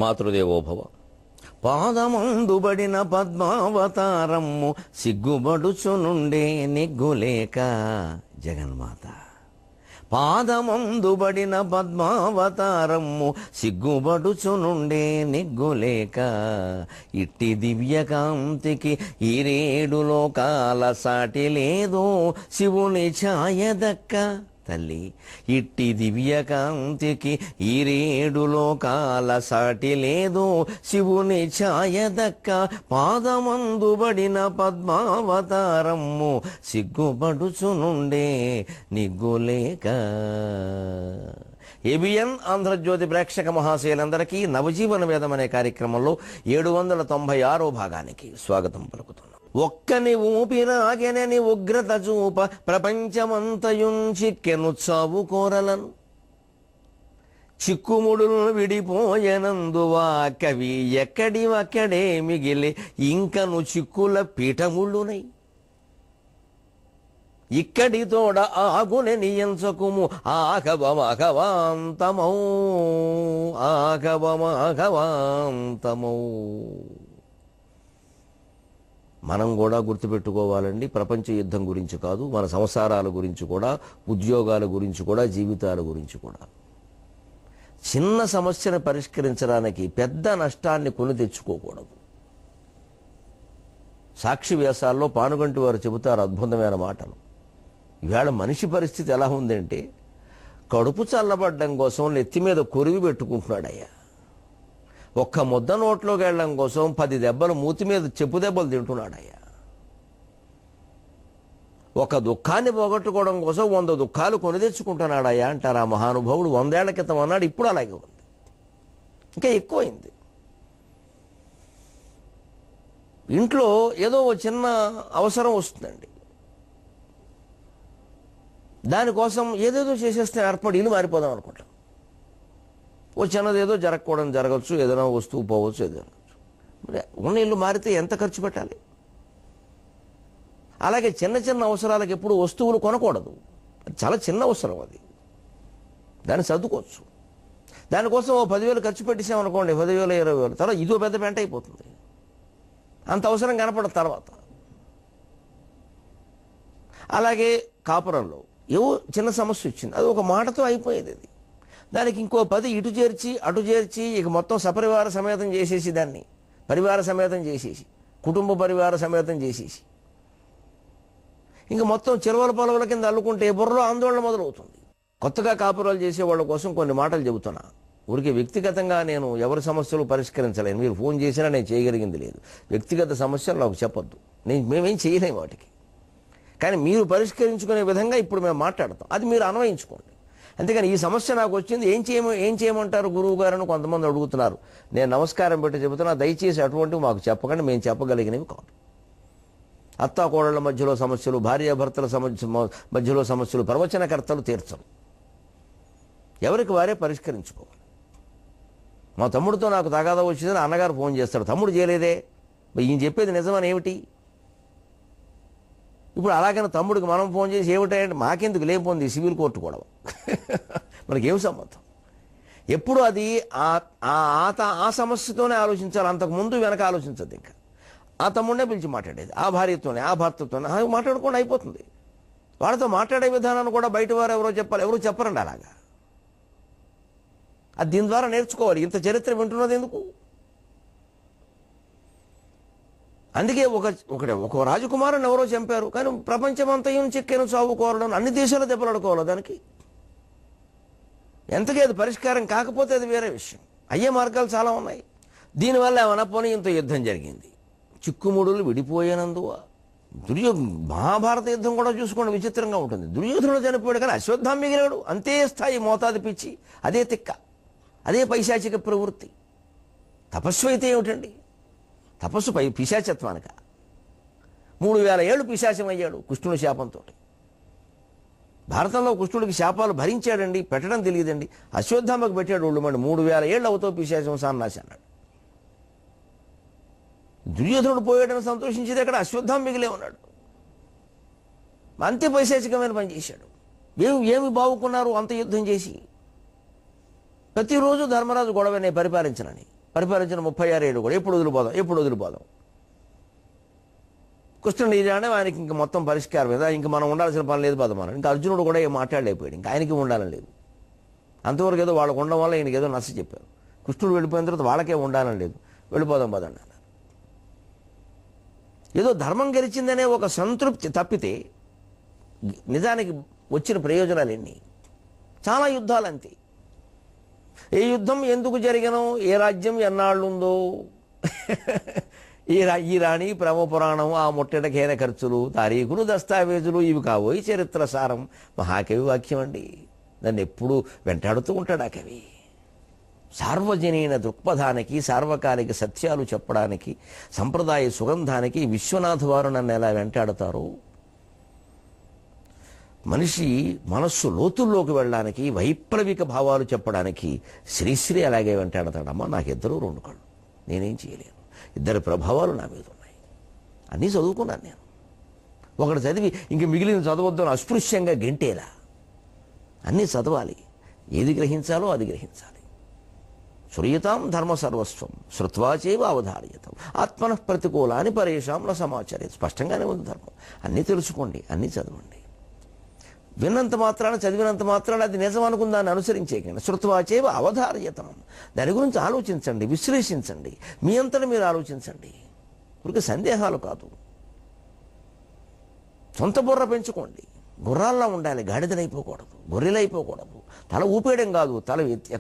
మాతృదేవోభవ. పాదమందుబడిన పద్మావతారమ్ము సిగ్గుబడుచునుండే నిగ్గులేక. జగన్మాత పాదమందుబడిన పద్మావతారమ్ము సిగ్గుబడుచునుండే నిగ్గులేక. ఇట్టి దివ్యకాంతికి ఈరేడు లోకాల సాటి లేదు శివుని ఛాయదక్క. తల్లి ఇట్టి దివ్యకాంతికి ఈరేడు లోకాల సాటి లేదు శివుని ఛాయదక్క. పాదమందుబడిన పద్మావతారమ్ము సిగ్గుపడుచునుండే నిగ్గులేక. ఏబిఎన్ ఆంధ్రజ్యోతి ప్రేక్షక మహాశయులందరికీ నవజీవన వేదం అనే కార్యక్రమంలో 796వ భాగానికి స్వాగతం పలుకుతున్నాం. ఒక్కని ఊపిరాగెనని ఉగ్రత చూప ప్రపంచమంతయుంచిక్కెను చావు కోరలను. చిక్కుముడులు విడిపోయనందువా కవి ఎక్కడివక్కడే మిగిలి ఇంకను చిక్కుల పీఠముళ్ళునై. ఇక్కడి తోడ ఆగునె నియంచకుము ఆఘవమఘవాంతమౌ ఆఘవమఘవాంతమౌ. మనం కూడా గుర్తుపెట్టుకోవాలండి, ప్రపంచ యుద్ధం గురించి కాదు, మన సంసారాల గురించి కూడా, ఉద్యోగాల గురించి కూడా, జీవితాల గురించి కూడా. చిన్న సమస్యను పరిష్కరించడానికి పెద్ద నష్టాన్ని కొని తెచ్చుకోకూడదు. సాక్షి వ్యాసాల్లో పానుగంటి వారు చెబుతారు అద్భుతమైన మాటలు. ఇవాళ మనిషి పరిస్థితి ఎలా ఉందంటే, కడుపు చల్లబడ్డం కోసం నెత్తి మీద కొరివి పెట్టుకుంటున్నాడయ్యా. ఒక్క ముద్ద నోట్లోకి వెళ్ళడం కోసం 10 దెబ్బలు మూతి మీద చెప్పు దెబ్బలు తింటున్నాడయ్యా. ఒక దుఃఖాన్ని పోగొట్టుకోవడం కోసం 100 దుఃఖాలు కొని తెచ్చుకుంటున్నాడయ్యా అంటారు ఆ మహానుభావుడు. 100 ఏళ్ల క్రితం అన్నాడు, ఇప్పుడు అలాగే ఉంది, ఇంకా ఎక్కువైంది. ఇంట్లో ఏదో చిన్న అవసరం వస్తుందండి, దానికోసం ఏదేదో చేసేస్తే ఏర్పడి ఇల్లు మారిపోదాం అనుకుంటాం. చిన్నదేదో జరగకూడదు, జరగచ్చు, ఏదైనా వస్తువు పోవచ్చు, ఏదైనా ఉన్న ఇల్లు మారితే ఎంత ఖర్చు పెట్టాలి. అలాగే చిన్న చిన్న అవసరాలకు ఎప్పుడు వస్తువులు కొనకూడదు. చాలా చిన్న అవసరం అది, దాన్ని సర్దుకోవచ్చు. దానికోసం 10,000 ఖర్చు పెట్టేసామనుకోండి, 10,000 20,000 తర్వాత ఇదో పెద్ద పెంట అయిపోతుంది. అంత అవసరం కనపడదు తర్వాత. అలాగే కాపురంలో ఏవో చిన్న సమస్య వచ్చింది, అది ఒక మాటతో అయిపోయేది. అది దానికి ఇంకో 10 ఇటు చేర్చి అటు చేర్చి ఇక మొత్తం సపరివార సమేతం చేసేసి, దాన్ని పరివార సమేతం చేసేసి, కుటుంబ పరివార సమేతం చేసేసి ఇంక మొత్తం చిలవల పొలవల కింద అల్లుకుంటే బుర్రలో ఆందోళన మొదలవుతుంది. కొత్తగా కాపురాలు చేసేవాళ్ళ కోసం కొన్ని మాటలు చెబుతున్నా. ఊరికే వ్యక్తిగతంగా నేను ఎవరి సమస్యలు పరిష్కరించలేను. మీరు ఫోన్ చేసినా నేను చేయగలిగింది లేదు. వ్యక్తిగత సమస్యలు నాకు చెప్పొద్దు, మేమేం చేయలేము వాటికి. కానీ మీరు పరిష్కరించుకునే విధంగా ఇప్పుడు మేము మాట్లాడతాం, అది మీరు అన్వయించుకోండి. అంతేకాని ఈ సమస్య నాకు వచ్చింది, ఏం చేయమంటారు గురువు గారు అని కొంతమంది అడుగుతున్నారు. నేను నమస్కారం పెట్టి చెబుతున్నా, దయచేసి అటువంటివి మాకు చెప్పకండి, మేము చెప్పగలిగినవి కాదు. అత్తాకోడళ్ల మధ్యలో సమస్యలు, భార్యాభర్తల మధ్యలో సమస్యలు ప్రవచనకర్తలు తీర్చరు. ఎవరికి వారే పరిష్కరించుకోవాలి. మా తమ్ముడితో నాకు తగాదా వచ్చిందని అన్నగారు ఫోన్ చేస్తాడు, తమ్ముడు చేయలేదే, ఈయన చెప్పేది నిజమని ఏమిటి. ఇప్పుడు అలాగైనా తమ్ముడికి మనం ఫోన్ చేసి ఏమిటంటే మాకెందుకు లేకపోయింది సివిల్ కోర్టు కూడా మనకేం సంబంధం. ఎప్పుడు అది ఆ సమస్యతోనే ఆలోచించాలి, అంతకుముందు వెనక ఆలోచించద్దు. ఇంకా ఆ తమ్ముడినే పిలిచి మాట్లాడేది, ఆ భార్యతోనే, ఆ భర్తతోనే మాట్లాడుకోండి, అయిపోతుంది. వాళ్ళతో మాట్లాడే విధానాన్ని కూడా బయట వారు ఎవరో చెప్పాలి, ఎవరు చెప్పరండి అలాగా. అది దీని ద్వారా నేర్చుకోవాలి. ఇంత చరిత్ర వింటున్నది ఎందుకు? అందుకే ఒక రాజకుమారుని ఎవరో చంపారు, కానీ ప్రపంచమంతయం చిక్కెను చావు కోరడం, అన్ని దేశాలు దెబ్బలాడుకోవాలి దానికి. ఎంతకీ అది పరిష్కారం కాకపోతే అది వేరే విషయం. అయ్యే మార్గాలు చాలా ఉన్నాయి. దీనివల్ల ఏమన్నా పోనీ ఇంత యుద్ధం జరిగింది, చిక్కుముడులు విడిపోయేనందువా. మహాభారత యుద్ధం కూడా చూసుకోండి, విచిత్రంగా ఉంటుంది. దుర్యోధనుడు చనిపోయాడు కానీ అశ్వత్థామ మిగిలాడు. అంతే స్థాయి మోతాదు పిచ్చి, అదే తిక్క, అదే పైశాచిక ప్రవృత్తి. తపస్సు అయితే ఏమిటండి, తపస్సు పిశాచత్వానిక. 3000 ఏళ్ళు పిశాచం అయ్యాడు కృష్ణుడి శాపంతో. భారతంలో కృష్ణుడికి శాపాలు భరించాడండి, పెట్టడం తెలియదండి. అశ్వత్థామకు పెట్టాడు ఒళ్ళు మండి, 3000 ఏళ్ళు అవుతావు పిశాచం సన్నాసి అన్నాడు. దుర్యోధనుడు పోయాడని సంతోషించేది అక్కడ అశ్వత్థామ మిగిలే ఉన్నాడు. అంతే పైశాచికమైన పని చేశాడు. ఏమి బావుకున్నారు అంత యుద్ధం చేసి? ప్రతిరోజు ధర్మరాజు గొడవనే పరిపాలించనని. పరిపాలించిన 36 ఏళ్ళు కూడా ఎప్పుడు వదిలిపోదాం కృష్ణుడు ఇలానే ఆయనకి ఇంక మొత్తం పరిష్కారం మీద ఇంక మనం ఉండాల్సిన పని లేదు పదమానం. ఇంకా అర్జునుడు కూడా ఏం మాట్లాడలేకపోయాడు, ఇంకా ఆయనకి ఉండాలని లేదు. అంతవరకు ఏదో వాళ్ళకు ఉండడం వల్ల ఈయనకి ఏదో నచ్చ చెప్పారు. కృష్ణుడు వెళ్ళిపోయిన తర్వాత వాళ్ళకే ఉండాలని లేదు, వెళ్ళిపోదాం పదండి అన్నారు. ఏదో ధర్మం గెలిచిందనే ఒక సంతృప్తి తప్పితే నిజానికి వచ్చిన ప్రయోజనాలు ఎన్ని? చాలా యుద్ధాలు అంతే. ఏ యుద్ధం ఎందుకు జరిగినో, ఏ రాజ్యం ఎన్నాళ్ళుందో, ఈ రాణి ప్రేమ పురాణం, ఆ ముట్టెటకైన ఖర్చులు, తారీఖులు, దస్తావేజులు ఇవి కాబోయి చరిత్ర సారం. మహాకవి వాక్యం అండి, దాన్ని ఎప్పుడూ వెంటాడుతూ ఉంటాడు ఆ కవి. సార్వజనీన దృక్పథానికి, సార్వకాలిక సత్యాలు చెప్పడానికి, సంప్రదాయ సుగంధానికి విశ్వనాథ్ వారు నన్ను ఎలా వెంటాడతారు. మనిషి మనస్సు లోతుల్లోకి వెళ్ళడానికి, వైప్లవిక భావాలు చెప్పడానికి శ్రీశ్రీ అలాగే వెంటాడతాడమ్మా. నాకు ఇద్దరు 2 కళ్ళు, నేనేం చేయలేను. 2 ప్రభావాలు నా మీద ఉన్నాయి. అన్నీ చదువుకున్నాను నేను. ఒకటి చదివి ఇంక మిగిలిన చదవద్దని అస్పృశ్యంగా గెంటేలా, అన్నీ చదవాలి. ఏది గ్రహించాలో అది గ్రహించాలి. శ్రూయతాం ధర్మ సర్వస్వం శ్రుత్వాచేవ అవధార్యతం ఆత్మనః ప్రతికూలాని పరేషాం న సమాచరేత్. స్పష్టంగానే ఉంది ధర్మం. అన్నీ తెలుసుకోండి, అన్నీ చదవండి. విన్నంత మాత్రాన, చదివినంత మాత్రాన అది నిజం అనుకుని దాన్ని అనుసరించేకండి. శ్రుత్వాచేవ అవధార్యతం. దాని గురించి ఆలోచించండి, విశ్లేషించండి, మీ అంతటా మీరు ఆలోచించండి. ఊరికే సందేహాలు కాదు. సొంత బుర్ర పెంచుకోండి. గుర్రాల్లో ఉండాలి, గాడిదలైపోకూడదు, గొర్రెలైపోకూడదు. తల ఊపేయడం కాదు,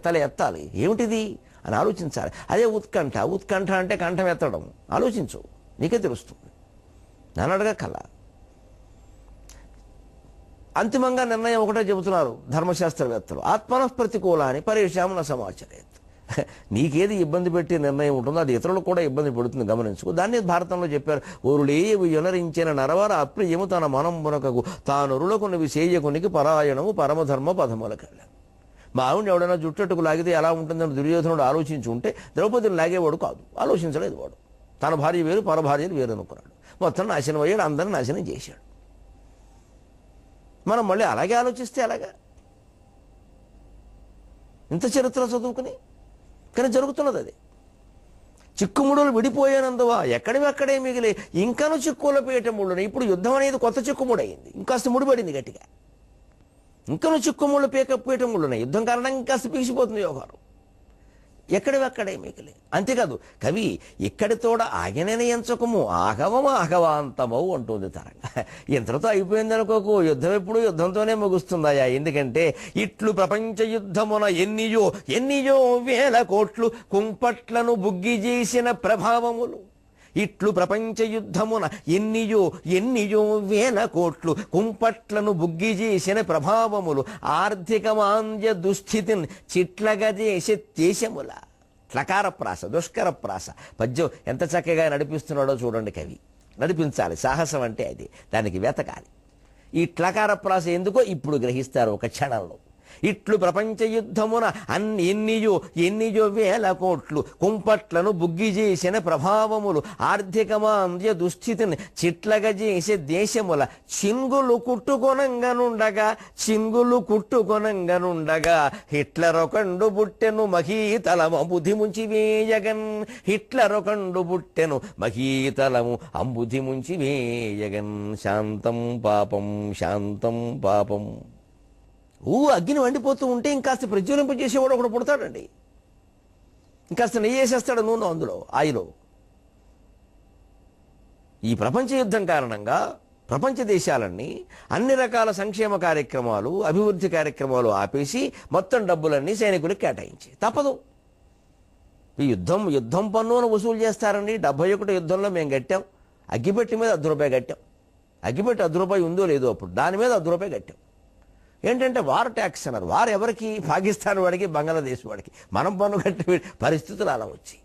తల ఎత్తాలి. ఏమిటిది అని ఆలోచించాలి. అదే ఉత్కంఠ అంటే కంఠం ఎత్తడం. ఆలోచించు, నీకే తెలుస్తుంది. నన్నడగా కల. అంతిమంగా నిర్ణయం ఒకటే చెబుతున్నారు ధర్మశాస్త్రవేత్తలు, ఆత్మనః ప్రతికూలాని పరేషాం న సమాచరేత్. నీకేది ఇబ్బంది పెట్టే నిర్ణయం ఉంటుందో అది ఇతరులకు కూడా ఇబ్బంది పడుతుంది, గమనించుకో. దాన్ని భారతంలో చెప్పారు, ఓరులేవు యొనరించిన నరవర అప్రియము తన మనంబునకకు తానొరులకున్నవి సేయకునికి పరాయణము పరమధర్మ పదములకల్ల. మా ఆవిడ ఎవడైనా జుట్టట్టుకు లాగితే ఎలా ఉంటుందని దుర్యోధనుడు ఆలోచించి ఉంటే ద్రౌపదిని లాగేవాడు కాదు, ఆలోచించలేదు వాడు. తన భార్య వేరు, పరభార్యలు వేరు అనుకున్నాడు. మొత్తం నాశనం అయ్యాడు, అందరిని నాశనం చేశాడు. మనం మళ్ళీ అలాగే ఆలోచిస్తే అలాగా ఇంత చరిత్ర చదువుకుని, కానీ జరుగుతున్నది అది. చిక్కుముడులు విడిపోయానందువా ఎక్కడివి అక్కడే మిగిలి ఇంకను చిక్కుల పీఠముళ్ళుని. ఇప్పుడు యుద్ధం అనేది కొత్త చిక్కుముడు అయింది, ఇంకాస్త ముడిపడింది గట్టిగా. ఇంకను చిక్కుముళ్ళు పీఠముళ్ళున్నాయి. యుద్ధం కారణంగా ఇంకాస్త పీసిపోతుంది వ్యవహారం. ఎక్కడివి అక్కడే మిగిలి. అంతేకాదు కవి ఇక్కడితోడ ఆగినని ఎంచకము ఆగవాంతమవు అంటుంది తరంగ. ఇంతటితో అయిపోయింది అనుకోకు, యుద్ధం ఎప్పుడు యుద్ధంతోనే ముగుస్తుందాయా. ఎందుకంటే ఇట్లు ప్రపంచ యుద్ధమున ఎన్నియో వేల కోట్లు కుంపట్లను బుగ్గి చేసిన ప్రభావములు. ఇట్లు ప్రపంచ యుద్ధమున ఎన్నియో వేల కోట్లు కుంపట్లను బుగ్గి చేసిన ప్రభావములు. ఆర్థికమాంద్య దుస్థితిని చిట్లగా చేసే దేశముల. ట్లకార ప్రాస, దుష్కర ప్రాస. పద్యం ఎంత చక్కగా నడిపిస్తున్నాడో చూడండి కవి. నడిపించాలి, సాహసం అంటే అది. దానికి వెతకాలి. ఈ ట్లకార ప్రాస ఎందుకో ఇప్పుడు గ్రహిస్తారు ఒక క్షణంలో. ఇట్లు ప్రపంచ యుద్ధమున ఎన్నియో వేల కోట్లు కుంపట్లను బుగ్గి చేసిన ప్రభావములు. ఆర్థికమాంద్య దుస్థితిని చిట్లగా చేసే దేశముల. చింగులు కుట్టుకొనంగనుండగా హిట్లరొకండు బుట్టెను మహీతలము అంబుధి ముంచి వేయగన్. హిట్లరొకండు బుట్టెను మహీతలము అంబుధి ముంచి వేయగన్. శాంతం పాపం. అగ్ని వండిపోతూ ఉంటే ఇంకాస్త ప్రజ్వలింప చేసేవాడు ఒకడు పుడతాడండి. ఇంకాస్త నెయ్యి వేసేస్తాడు నూనె అందులో, ఆయిలో. ఈ ప్రపంచ యుద్ధం కారణంగా ప్రపంచ దేశాలన్నీ అన్ని రకాల సంక్షేమ కార్యక్రమాలు, అభివృద్ధి కార్యక్రమాలు ఆపేసి మొత్తం డబ్బులన్నీ సైనికులకు కేటాయించి తప్పదు. ఈ యుద్ధం పన్నును వసూలు చేస్తారండి. 71 యుద్ధంలో మేము కట్టాం. అగ్గిపెట్టి మీద ₹10 కట్టాం. అగ్గిపెట్టి ₹10 ఉందో లేదో అప్పుడు, దాని మీద ₹10 కట్టాం. ఏంటంటే వార్ ట్యాక్స్ అన్నారు. వారు ఎవరికి? పాకిస్తాన్ వాడికి, బంగ్లాదేశ్ వాడికి. మనం పన్ను కట్టే పరిస్థితులు అలా వచ్చాయి.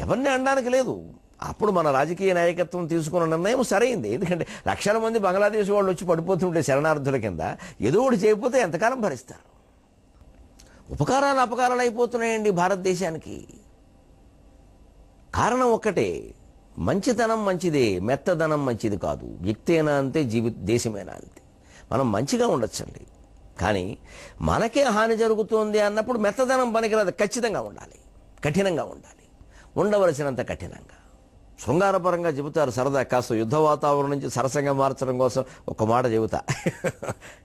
ఎవరిని అనడానికి లేదు. అప్పుడు మన రాజకీయ నాయకత్వం తీసుకున్న నిర్ణయం సరైంది. ఎందుకంటే లక్షల మంది బంగ్లాదేశ్ వాళ్ళు వచ్చి పడిపోతుంటే శరణార్థుల కింద ఏదో ఒకటి చేయకపోతే ఎంతకాలం భరిస్తారు? ఉపకారాలు అపకారాలు అయిపోతున్నాయండి భారతదేశానికి. కారణం ఒక్కటే, మంచితనం మంచిదే, మెత్తదనం మంచిది కాదు. వ్యక్తి అయినా అంతే, దేశమైనా అంతే. మనం మంచిగా ఉండొచ్చండి, కానీ మనకే హాని జరుగుతోంది అన్నప్పుడు మెత్తదనం పనికిరాదు, ఖచ్చితంగా ఉండాలి, కఠినంగా ఉండాలి, ఉండవలసినంత కఠినంగా. శృంగారపరంగా చెబుతారు సరదా, కాస్త యుద్ధ వాతావరణం నుంచి సరసంగా మార్చడం కోసం ఒక మాట చెబుతా.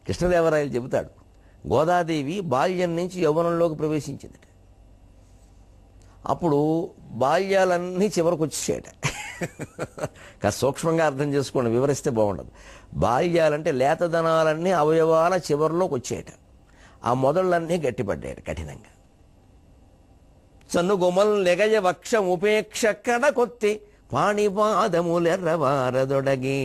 కృష్ణదేవరాయలు చెబుతాడు, గోదాదేవి బాల్యం నుంచి యవ్వనంలోకి ప్రవేశించింది. అప్పుడు బాల్యాలన్నీ చివరికి వచ్చేసాయట. కాస్త సూక్ష్మంగా అర్థం చేసుకోండి, వివరిస్తే బాగుండదు. బాల్యాలంటే లేతదనాలన్నీ అవయవాల చివరిలోకి వచ్చేయట. ఆ మొదళ్ళన్నీ గట్టిపడ్డాయట కఠినంగా. సన్నుగుమల్ లెగయ వక్షం ఉపేక్ష కడ కొత్తి పాణిపాదములెర్రవారదొడగే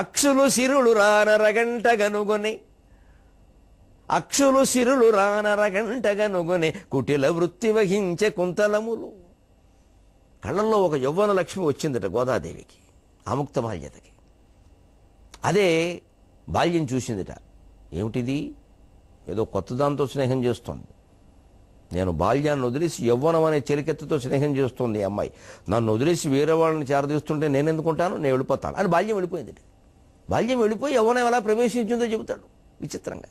అక్షులు సిరులు రానరగంట గనుగొని అక్షులు సిరులు రానరగంట గనుగొని కుటిల వృత్తి వహించే కుంతలములు. కళ్ళల్లో ఒక యవ్వన లక్ష్మి వచ్చిందట గోదాదేవికి, ఆముక్త బాల్యతకి. అదే బాల్యం చూసిందిట. ఏమిటిది? ఏదో కొత్త దాంతో స్నేహం చేస్తోంది. నేను బాల్యాన్ని వదిలేసి యవ్వనం అనే చెలికెత్తుతో స్నేహం చేస్తుంది ఈ అమ్మాయి. నన్ను వదిలేసి వేరే వాళ్ళని చేరదీస్తుంటే నేను ఎందుకుంటాను, నేను వెళ్ళిపోతాను అని బాల్యం వెళ్ళిపోయింది. బాల్యం వెళ్ళిపోయి యవ్వనం ఎలా ప్రవేశించిందో చెబుతాడు విచిత్రంగా.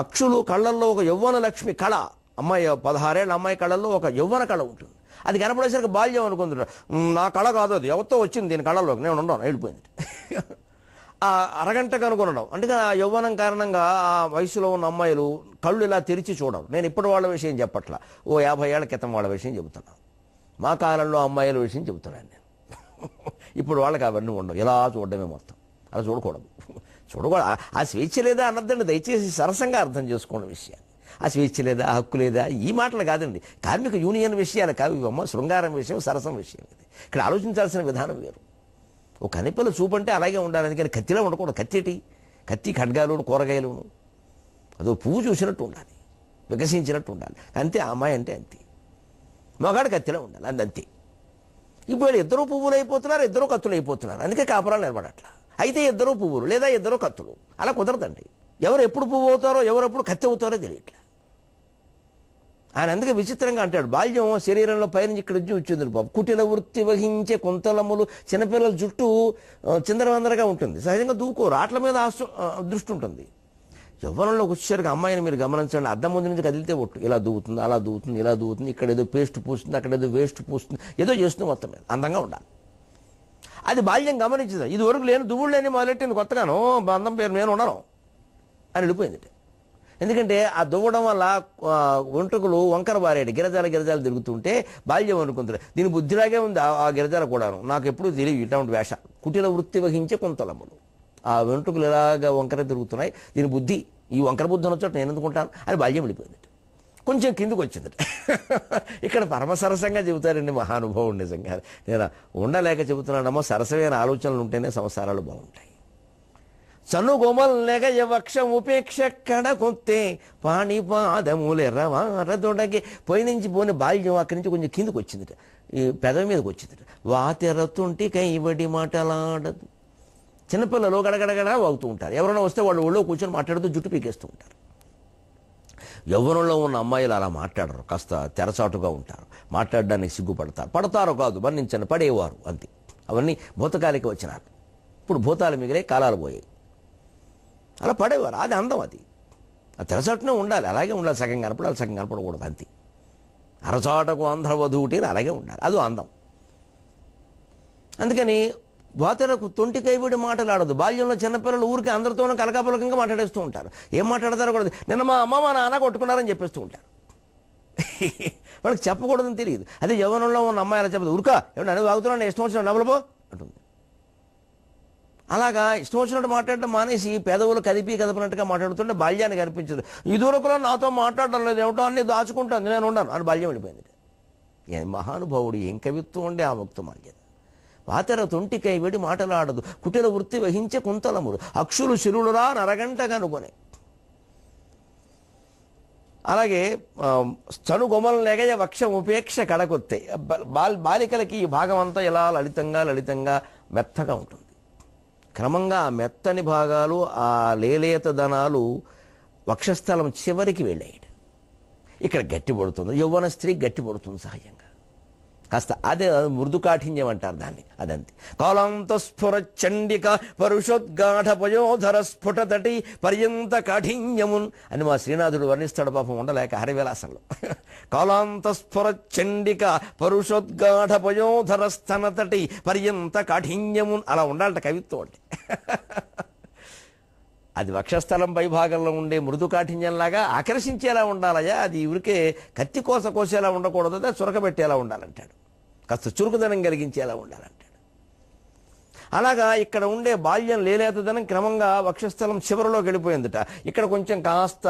అక్షులు కళ్ళల్లో ఒక యవ్వన లక్ష్మి కళ, అమ్మాయి 16 ఏళ్ళ అమ్మాయి కళల్లో ఒక యవ్వన కళ ఉంటుంది. అది కనపడేసరికి బాల్యం అనుకుంటున్నాడు. నా కళ కాదు, అది ఎవరితో వచ్చింది దీని కళలోకి, నేను ఉండను, వెళ్ళిపోయింది. ఆ అరగంట కనుగొనడం అంటే ఆ యవ్వనం కారణంగా ఆ వయసులో ఉన్న అమ్మాయిలు కళ్ళు ఇలా తెరిచి చూడరు. నేను ఇప్పటి వాళ్ళ విషయం చెప్పట్లా, ఓ 50 ఏళ్ల క్రితం వాళ్ళ విషయం చెబుతున్నాను. మా కాలంలో అమ్మాయిల విషయం చెబుతున్నాను నేను. ఇప్పుడు వాళ్ళకి అవన్నీ ఉండవు, ఇలా చూడడమే మొత్తం. అలా చూడకూడదు, చూడకూడదు. ఆ స్వేచ్ఛ లేదా అన్నదండి, దయచేసి సరసంగా అర్థం చేసుకోండి విషయాన్ని. ఆ స్వేచ్ఛ లేదా, హక్కు లేదా, ఈ మాటలు కాదండి. కార్మిక యూనియన్ విషయాలు కావు ఇవమ్మ, శృంగారం విషయం, సరసం విషయం. ఇది ఇక్కడ ఆలోచించాల్సిన విధానం వేరు. ఒక కనిపిల్ల చూపంటే అలాగే ఉండాలి, అందుకని కత్తిలా ఉండకూడదు. కత్తిటి కత్తి ఖడ్గాలు కూరగాయలు, అదో పువ్వు చూసినట్టు ఉండాలి, వికసించినట్టు ఉండాలి. అంతే అమ్మాయి అంటే అంతే, మగాడు కత్తిలా ఉండాలి, అంతే. ఇప్పుడు ఇద్దరు పువ్వులు అయిపోతున్నారు, ఇద్దరు కత్తులు అయిపోతున్నారు. అందుకే కాపురాలు నిలబడట్లా. అయితే ఇద్దరు పువ్వులు లేదా ఇద్దరు కత్తులు, అలా కుదరదండి. ఎవరు ఎప్పుడు పువ్వు అవుతారో ఎవరెప్పుడు కత్తి అవుతారో తెలియట్లా. ఆయన అందుకే విచిత్రంగా అంటాడు, బాల్యం శరీరంలో పైనుంచి ఇక్కడ వచ్చింది బాబు. కుటిల వృత్తి వహించే కుంతలములు. చిన్నపిల్లల జుట్టు చిందరవందరగా ఉంటుంది, సహజంగా దూకోరు, ఆటల మీద దృష్టి ఉంటుంది. యవ్వనంలోకి వచ్చేసరికి అమ్మాయిని మీరు గమనించండి, అద్దం ముందు నుంచి కదిలితే ఒట్టు ఇలా దూవుతుంది, అలా దూవుతుంది, ఇలా దూవుతుంది, ఇక్కడ ఏదో పేస్ట్ పూస్తుంది, అక్కడ ఏదో వేస్ట్ పూస్తుంది, ఏదో చేస్తుంది, మొత్తం మీద అందంగా ఉండాలి. అది బాల్యం గమనించింది. ఇది వరకు లేని దువ్వుడు లేని మొదలెట్టింది కొత్తగాను, అందం పేరు నేను ఉండను అని వెళ్ళిపోయింది. ఎందుకంటే ఆ దువ్వడం వల్ల వెంట్రుకలు వంకర బారేడు, గిరజాలు తిరుగుతుంటే బాల్యం అనుకుంటారు. దీని బుద్ధిలాగే ఉంది ఆ గిరజాల కూడాను. నాకు ఎప్పుడు తెలియదు ఇట్లాంటి వేష. కుటిల వృత్తి వహించే కుంతలములు. ఆ వెంట్రుకలు ఇలాగా వంకర తిరుగుతున్నాయి, దీని బుద్ధి, ఈ వంకర బుద్ధి ఉన్నచోట నేను ఎందుకుంటాను అని బాల్యం వెళ్ళిపోయింది. కొంచెం కిందకు వచ్చింది. ఇక్కడ పరమసరసంగా చెబుతారండి మహానుభావుడు. నిజంగా నేను ఉండలేక చెబుతున్నానమ్మో, సరసమైన ఆలోచనలు ఉంటేనే సంసారాలు బాగుంటాయి. సన్ను గోమల్ నెగ వక్షం ఉపేక్ష కడ కొత్తే పాణిపాదములెర్రవారదొడగే. పోయి నుంచి పోని బాల్యం అక్కడి నుంచి కొంచెం కిందకు వచ్చిందిట, ఈ పెదవి మీదకి వచ్చిందిట. వాతెరతుంటి కైవడి మాటలాడదు. చిన్నపిల్లలు గడగడగడ వాగుతూ ఉంటారు. ఎవరైనా వస్తే వాళ్ళు ఒళ్ళో కూర్చొని మాట్లాడుతూ జుట్టు పీకేస్తూ ఉంటారు. యవ్వనంలో ఉన్న అమ్మాయిలు అలా మాట్లాడరు, కాస్త తెరచాటుగా ఉంటారు, మాట్లాడడానికి సిగ్గుపడతారు. పడతారో కాదు, మన్నించండి, పడేవారు అంతే. అవన్నీ భూతకాలికి వచ్చినారు. ఇప్పుడు భూతాలు మిగిలే, కాలాలు పోయాయి. అలా పడేవారు, అది అందం. అది ఆ తెరచాటునే ఉండాలి, అలాగే ఉండాలి. సగం కనపడాలి, సగం కనపడకూడదు, అంతే. అరచాటకు ఆంధ్రవధువుటి అలాగే ఉండాలి, అది అందం. అందుకని వాతెరకు తొంటి కైవిడి మాటలాడదు. బాల్యంలో చిన్నపిల్లలు ఊరికి అందరితోనూ కలకాపలకంగా మాట్లాడేస్తూ ఉంటారు. ఏం మాట్లాడతారో కూడా, నిన్న మా అమ్మ మా నాన్న కొట్టుకున్నారని చెప్పేస్తూ ఉంటారు. వాళ్ళకి చెప్పకూడదని తెలియదు. అదే యవ్వనంలో ఉన్న అమ్మాయి అలా చెప్పదు, ఉరుకా ఏమన్నా అని వాగుతున్నాను, ఇష్టం వచ్చిన డబ్బులపో అంటుంది. అలాగా ఇష్టం వచ్చినట్టు మాట్లాడటం మానేసి పెదవులు కదిపినట్టుగా మాట్లాడుతుంటే బాల్యాన్ని కనిపించదు. ఇదివరకులో నాతో మాట్లాడడం లేదు, ఏమిటో అన్ని దాచుకుంటాను, నేను ఉన్నాను అని బాల్యం వెళ్ళిపోయింది. ఏం మహానుభావుడు, ఏం కవిత్వం ఉండే ఆ ముక్త మాల్యత. వాతెర తొంటి కైవిడి మాటలాడదు, కుటిల వృత్తి వహించే కుంతలములు. అక్షులు శిరులురా నరగంట కనుగొనే. అలాగే చను గొమల నెగయ వక్షం ఉపేక్ష కడకొత్తే. బాలికలకి ఈ భాగం అంతా ఇలా లలితంగా మెత్తగా ఉంటుంది. క్రమంగా ఆ మెత్తని భాగాలు, ఆ లేలేత దనాలు వక్షస్థలం చివరికి వెళ్ళాయి. ఇక్కడ గట్టిపడుతుంది, యవ్వన స్త్రీ గట్టిపడుతుంది సహజంగా. కాస్త అదే మృదు కాఠిన్యం అంటారు దాన్ని, అదంతే. కాలాంత స్ఫుర చండిక పరుషోద్గాఢ పయోధర స్ఫుటతటి పర్యంత కాఠిన్యమున్ అని మా శ్రీనాథుడు వర్ణిస్తాడు పాపం ఉండలేక హరివిలాసంలో. కాలాంత స్ఫుర చండిక పరుషోద్గాఢ పయోధర స్తనతటి పర్యంత కాఠిన్యమున్, అలా ఉండాలట కవిత్వం అంటే. అది వక్షస్థలం పై భాగంలో ఉండే మృదు కాఠిన్యంలాగా ఆకర్షించేలా ఉండాలయ్యా, అది ఊరికే కత్తి కోసేలా ఉండకూడదు, అదే చురకబెట్టేలా ఉండాలంటాడు, కాస్త చురుకుదనం కలిగించేలా ఉండాలంటాడు. అలాగా ఇక్కడ ఉండే బాల్యం లేలేతదనం క్రమంగా వక్షస్థలం చివరిలోకి వెళ్ళిపోయిందట, ఇక్కడ కొంచెం కాస్త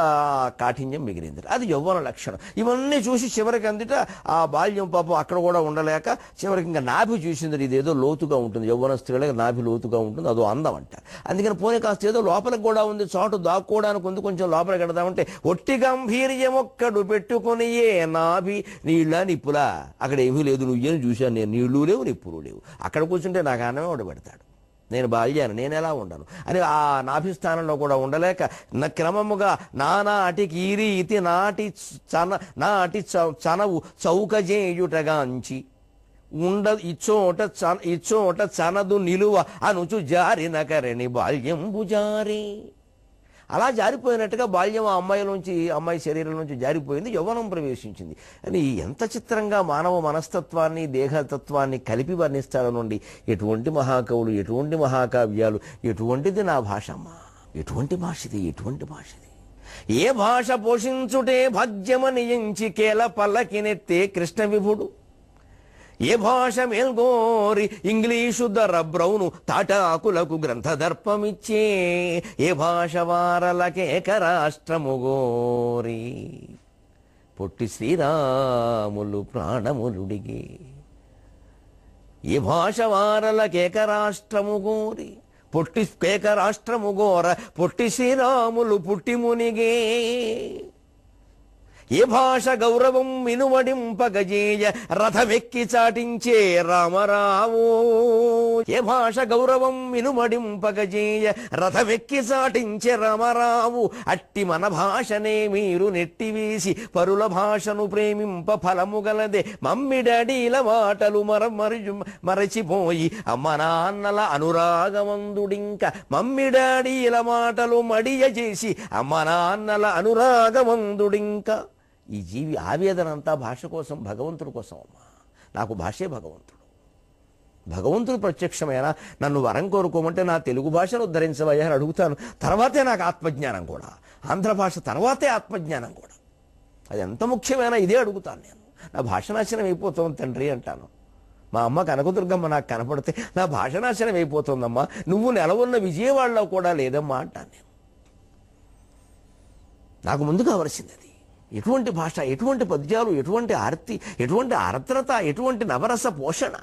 కాఠిన్యం మిగిలిందట, అది యవ్వన లక్షణం. ఇవన్నీ చూసి చివరికి అందుట ఆ బాల్యం పాపం అక్కడ కూడా ఉండలేక చివరికి ఇంకా నాభి చూసింది, ఇదేదో లోతుగా ఉంటుంది, యవ్వన స్త్రీలకు నాభి లోతుగా ఉంటుంది, అదో అందం అంట. అందుకని పోనీ కాస్త ఏదో లోపలికి కూడా ఉంది, చోటు దాక్కోవడానికి ఉంది, కొంచెం లోపలికి వెడదామంటే ఒట్టి గంభీర్యమొక్కడు పెట్టుకుని ఏ నాభి నీళ్ళ నిప్పులా, అక్కడ ఏమీ లేదు, నువ్వేం చూశాను నేను, నీళ్లు లేవు నిప్పులు లేవు, అక్కడ కూర్చుంటే నాకు అన్నమే ఒకటి పెడతాడు, నేను బాల్యాను, నేను ఎలా ఉండను అని ఆ నాభిస్థానంలో కూడా ఉండలేక క్రమముగా నానాటికి ఈ రీతి నాటి చనవు చౌకజేయుటగాంచి ఇచ్చోట చనదు నిలువ అనుచు జారిన కరణి బాల్యంబు జారి. అలా జారిపోయినట్టుగా బాల్యం ఆ అమ్మాయి శరీరం నుంచి జారిపోయింది, యవ్వనం ప్రవేశించింది అని ఎంత చిత్రంగా మానవ మనస్తత్వాన్ని దేహతత్వాన్ని కలిపి వర్ణిస్తాడనండి. ఎటువంటి మహాకవులు, ఎటువంటి మహాకావ్యాలు, ఎటువంటిది నా భాష అమ్మా, ఎటువంటి భాషది, ఎటువంటి భాషది. ఏ భాష పోషించుటే భాగ్యమని ఎంచి కేల పల్లకినెత్తే కృష్ణ విభుడు, ఏ భాష మేల్గోరి ఇంగ్లీషు ధర బ్రౌను తాటాకులకు గ్రంథదర్పమిచ్చే, ఏ భాష వారలకేక రాష్ట్రము గోరి పొట్టి శ్రీరాములు ప్రాణములుడిగే. ఏ భాష వారలకేక రాష్ట్రము గోరి కేక రాష్ట్రము గోర పొట్టి శ్రీరాములు పుట్టి మునిగే. ఏ భాష గౌరవం మినువడింపగజేయ రథమెక్కి చాటించే రామరావు, ఏ భాష గౌరవం మినుమడింపగజేయ రథమెక్కి చాటించే రామరావు. అట్టి మన భాషనే మీరు నెట్టివేసి పరుల భాషను ప్రేమింప ఫలము గలదే, మమ్మిడడీల మాటలు మరచిపోయి అమ్మ నాన్నల అనురాగమందుడింక, మమ్మిడడీల మాటలు మడియ చేసి అమ్మ నాన్నల అనురాగమందుడింక. ఈ జీవి ఆవేదన అంతా భాష కోసం, భగవంతుడి కోసం అమ్మా. నాకు భాషే భగవంతుడు, భగవంతుడు ప్రత్యక్షమైన నన్ను వరం కోరుకోమంటే నా తెలుగు భాషను ఉద్ధరించవయ్యా అని అడుగుతాను. తర్వాతే నాకు ఆత్మజ్ఞానం కూడా, ఆంధ్ర భాష తర్వాతే ఆత్మజ్ఞానం కూడా. అది ఎంత ముఖ్యమైన ఇదే అడుగుతాను నేను. నా భాష నాశనం అయిపోతుంది తండ్రి అంటాను. మా అమ్మ కనకదుర్గమ్మ నాకు కనపడితే నా భాష నాశనం అయిపోతుందమ్మా, నువ్వు నెలవున్న విజయవాడలో కూడా లేదమ్మా అంటాను నేను. నాకు ముందు కావలసింది అది. ఎటువంటి భాష, ఎటువంటి పద్యాలు, ఎటువంటి ఆర్తి, ఎటువంటి ఆర్ద్రత, ఎటువంటి నవరస పోషణ.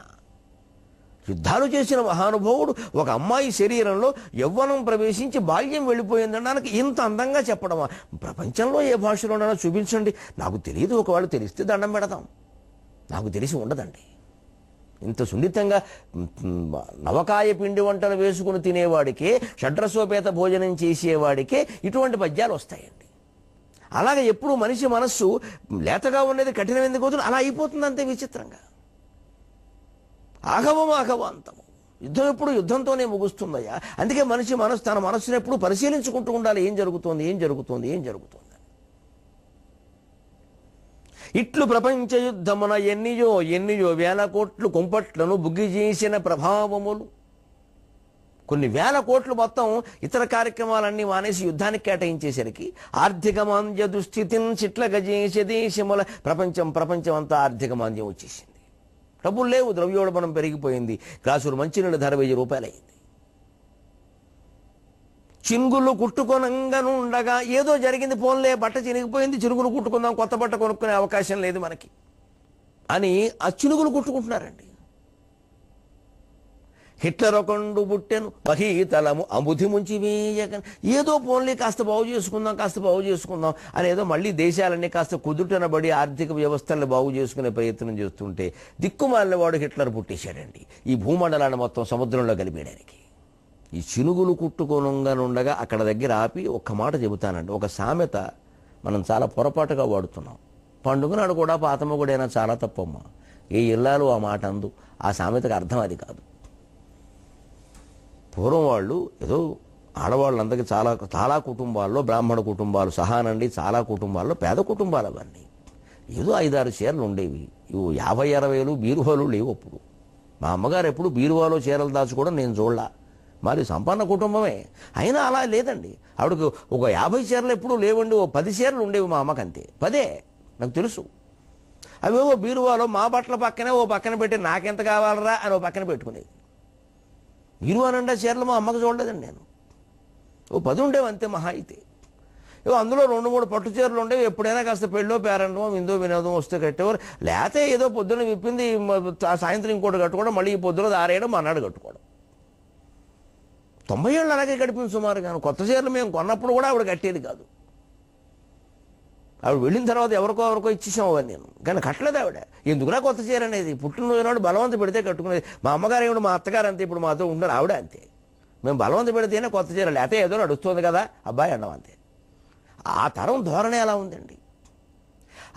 యుద్ధాలు చేసిన మహానుభావుడు ఒక అమ్మాయి శరీరంలో యవ్వనం ప్రవేశించి బాల్యం వెళ్ళిపోయిందనడానికి ఇంత అందంగా చెప్పడమా? ప్రపంచంలో ఏ భాషలోనైనా చూపించండి, నాకు తెలియదు, ఒకవేళ తెలిస్తే దండం పెడతాం, నాకు తెలిసి ఉండదండి. ఇంత సున్నితంగా నవకాయ పిండి వంటలు వేసుకుని తినేవాడికే, షడ్రసోపేత భోజనం చేసేవాడికే ఇటువంటి పద్యాలు వస్తాయండి. అలాగే ఎప్పుడు మనిషి మనస్సు లేతగా ఉండేది కఠినం ఎందుకు అవుతుంది, అలా అయిపోతుంది అంతే విచిత్రంగా. ఆగవం ఆగవాంతము, యుద్ధం ఎప్పుడు యుద్ధంతోనే ముగుస్తుందయ్యా. అందుకే మనిషి మనసు తన మనస్సును ఎప్పుడు పరిశీలించుకుంటూ ఉండాలి, ఏం జరుగుతోంది, ఏం జరుగుతోంది, ఏం జరుగుతోంది. ఇట్లు ప్రపంచ యుద్ధమున ఎన్నియో వేల కోట్లు కుంపట్లను బుగ్గి చేసిన ప్రభావములు. కొన్ని వేల కోట్లు మొత్తం ఇతర కార్యక్రమాలన్నీ మానేసి యుద్ధానికి కేటాయించేసరికి ఆర్థిక మాంద్య దుస్థితిని చిట్లగజేసే దేశముల ప్రపంచం అంతా ఆర్థిక మాంద్యం వచ్చేసింది. డబ్బులు లేవు, ద్రవ్యోల్బణం పెరిగిపోయింది, గ్లాసులు మంచినీళ్ళ ధర 1000 రూపాయలు అయింది. చినుగులు కుట్టుకొనంగనుండగా ఏదో జరిగింది, పోన్లే బట్ట చినిగిపోయింది, చినుగులు కుట్టుకుందాం, కొత్త బట్ట కొనుక్కునే అవకాశం లేదు మనకి అని ఆ చినుగులు కుట్టుకుంటున్నారండి. హిట్లర్ ఒకండు బుట్టెను బహీతలము అముధి ముంచి వేయగన్, ఏదో పోన్లీ కాస్త బాగు చేసుకుందాం అనేదో మళ్ళీ దేశాలన్నీ కాస్త కుదుటనబడి ఆర్థిక వ్యవస్థలను బాగు చేసుకునే ప్రయత్నం చేస్తుంటే దిక్కుమాలిన వాడు హిట్లర్ పుట్టేశాడండి ఈ భూమండలాన్ని మొత్తం సముద్రంలో కలిపేయడానికి. ఈ చినుగులు కుట్టుకొనుండగా అక్కడ దగ్గర ఆపి ఒక్క మాట చెబుతానండి. ఒక సామెత మనం చాలా పొరపాటుగా వాడుతున్నాం. పండుగ నాడు కూడా పాతమ్మ కూడా చాలా తప్పమ్మా. ఏ ఇల్లాలు ఆ మాట అందు. ఆ సామెతకు అర్థం అది కాదు. పూర్వం వాళ్ళు ఏదో ఆడవాళ్ళందరికీ చాలా చాలా కుటుంబాల్లో, బ్రాహ్మణ కుటుంబాలు సహానండి, చాలా కుటుంబాల్లో పేద కుటుంబాలు అవన్నీ. ఏదో 5-6 చీరలు ఉండేవి. ఇవి 50-60 బీరువాలు లేవు అప్పుడు. మా అమ్మగారు ఎప్పుడు బీరువాలో చీరలు దాచుకోవడం నేను చూడలా. మరి సంపన్న కుటుంబమే అయినా అలా లేదండి. ఆవిడకు ఒక 50 చీరలు ఎప్పుడూ లేవండి. ఓ 10 చీరలు ఉండేవి మా అమ్మకి, అంతే. 10 నాకు తెలుసు. అవేవో బీరువాలో మా బట్టల పక్కనే ఓ పక్కన పెట్టి నాకెంత కావాలరా అని ఓ పక్కన పెట్టుకునేది. బీరువానండా చీరలు మా అమ్మకు చూడలేదండి నేను. ఓ 10 ఉండేవి అంతే మహా అయితే. ఏవో అందులో 2-3 పట్టు చీరలు ఉండేవి. ఎప్పుడైనా కాస్త పెళ్ళో పేరంటమో విందో వినోదం వస్తే కట్టేవారు. లేకపోతే ఏదో పొద్దున్న విప్పింది సాయంత్రం ఇంకోటి కట్టుకోవడం, మళ్ళీ ఈ పొద్దున ఆరేయడం, మన్నాడు కట్టుకోవడం. 90 ఏళ్ళు అలాగే గడిపింది సుమారు. కానీ కొత్త చీరలు మేము కొన్నప్పుడు కూడా ఆవిడ కట్టేది కాదు. ఆవిడ వెళ్ళిన తర్వాత ఎవరికో ఇచ్చేసాం అవన్నీ. నేను కానీ కట్టలేదు ఆవిడ. ఎందుకురా కొత్త చీర అనేది? పుట్టినరోజు నాడు బలవంత పెడితే కట్టుకునేది. మా అమ్మగారు ఏమిటి, మా అత్తగారు అంతే, ఇప్పుడు మాతో ఉండరు ఆవిడ అంతే. మేము బలవంత పెడితేనే కొత్త చీర, లేకపోతే ఏదో నడుస్తుంది కదా అబ్బాయి అన్నం అంతే. ఆ తరం ధోరణి అలా ఉందండి.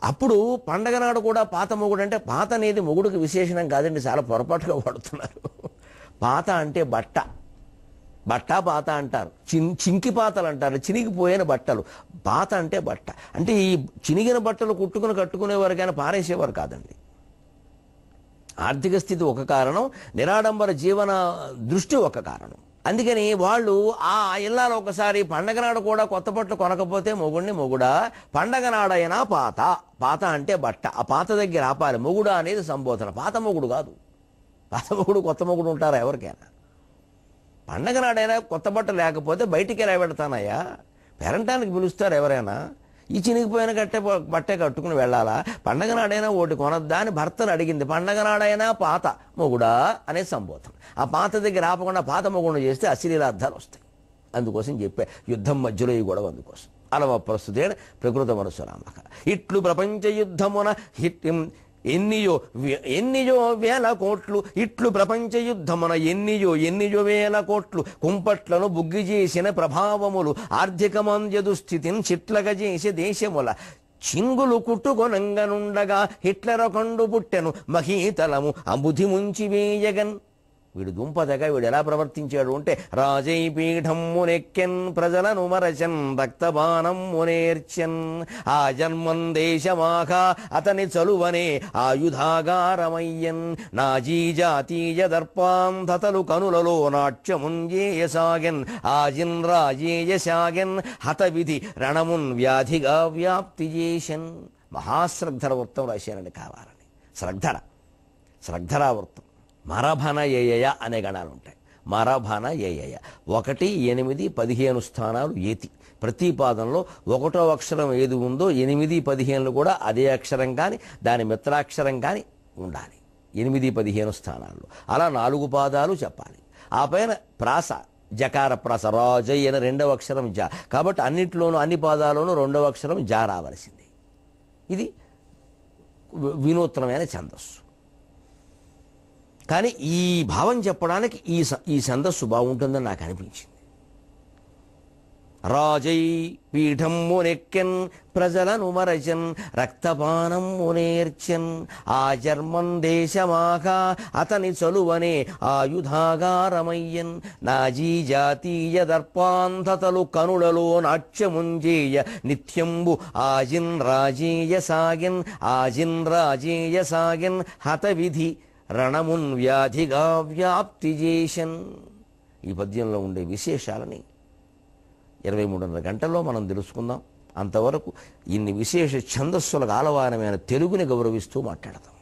అప్పుడు పండగ నాడు కూడా పాత మొగుడు అంటే, పాత అనేది మొగుడికి విశేషణం కాదండి, చాలా పొరపాటుగా వాడుతున్నారు. పాత అంటే బట్ట, పాత అంటారు. చింకి పాతలు అంటారు, చినిగిపోయిన బట్టలు. పాత అంటే బట్ట అంటే ఈ చినిగిన బట్టలు కట్టుకునేవారు కానీ పారేసేవారు కాదండి. ఆర్థిక స్థితి ఒక కారణం, నిరాడంబర జీవన దృష్టి ఒక కారణం. అందుకని వాళ్ళు ఆ ఇళ్ళలో ఒకసారి పండగ నాడు కూడా కొత్త బట్టలు కొనకపోతే మొగుడా, పండగ నాడైనా పాత అంటే బట్ట. ఆ పాత దగ్గర ఆపాలి. మొగుడా అనేది సంబోధన, పాత మొగుడు కాదు. పాత మొగుడు కొత్త మొగుడు ఉంటారా ఎవరికైనా? పండగ నాడైనా కొత్త బట్ట లేకపోతే బయటికి ఎలా పెడతానయ్యా? పెరంటానికి పిలుస్తారు ఎవరైనా? ఈ చినిగిపోయిన బట్టే కట్టుకుని వెళ్ళాలా? పండగ నాడైనా ఓటి కొనద్దా అని భర్తను అడిగింది. పండగ నాడైనా పాత మొగుడా అనే సంబోధన. ఆ పాత దగ్గర ఆపకుండా పాత మొగుడు చేస్తే అశ్లీలార్థాలు వస్తాయి. అందుకోసం చెప్పే యుద్ధం మధ్యలో ఈ గొడవ అందుకోసం. అలవ ప్రస్తుతే ప్రకృత మనసురామక ఇట్లు ప్రపంచ యుద్ధమున ఎన్నియో వేల కోట్లు, ఇట్లు ప్రపంచ యుద్ధమున ఎన్నియో వేల కోట్లు, కుంపట్లను బుగ్గి చేసిన ప్రభావములు, ఆర్థికమంద్యదు స్థితిని చిట్లగ చేసి దేశముల చింగులు కుట్టుకొనంగనుండగా హిట్లర కండు పుట్టెను మహీతలము అంబుధి ముంచి వేయగన్. వీడు దుంపదగా వీడు ఎలా ప్రవర్తించాడు అంటే, రాజై పీఠమ్మునెక్కెన్ ప్రజలను మరచన్ రక్తబాణమ్మునేర్చెన్ ఆ జన్మన్ దేశమాక అతని చలువనే ఆయుధాగారమయ్యన్ నాజీ జాతీయ దర్పాంధతలు కనులలో నాట్యముంజేయసాగెన్ ఆజిన్ రాజేయసాగెన్ హతవిధి రణమున్ వ్యాధిగా వ్యాప్తి చేశన్. మహాశ్రద్ధర వృత్తం రాశారండి కావాలని. శ్రద్ధరా వృత్తం. మరభన ఏయ అనే గణాలు ఉంటాయి. మరభన ఏయ 1, 8, 15 స్థానాలు ఏతి. ప్రతి పాదంలో 1వ అక్షరం ఏది ఉందో 8, 15 కూడా అదే అక్షరం కానీ దాని మిత్రాక్షరం కానీ ఉండాలి. 8, 15 స్థానాల్లో అలా 4 పాదాలు చెప్పాలి. ఆ పైన ప్రాస జకార ప్రాస రాజై అని 2వ అక్షరం జా. కాబట్టి అన్నింటిలోనూ అన్ని పాదాల్లోనూ 2వ అక్షరం జా రావలసింది. ఇది వినూత్నమైన ఛందస్సు. కానీ ఈ భావం చెప్పడానికి ఈ ఛందస్సు బాగుంటుందని నాకు అనిపించింది. రాజై పీఠమ్మునెక్కెన్ ప్రజలను మరచన్ రక్తపానమ్మునేర్చెన్ ఆ జర్మన్ దేశమాక అతని చలువనే ఆయుధాగారమయ్యన్ నాజీ జాతీయ దర్పాంధతలు కనులలో నాట్యముంజేయ నిత్యంబు ఆజిన్ రాజేయ సాగెన్ హతవిధి రణమున్ వ్యాధిగా వ్యాప్తి చేశన్. ఈ పద్యంలో ఉండే విశేషాలని 23.5 గంటల్లో మనం తెలుసుకుందాం. అంతవరకు ఇన్ని విశేష ఛందస్సులకు ఆలవానమైన తెలుగుని గౌరవిస్తూ మాట్లాడదాం.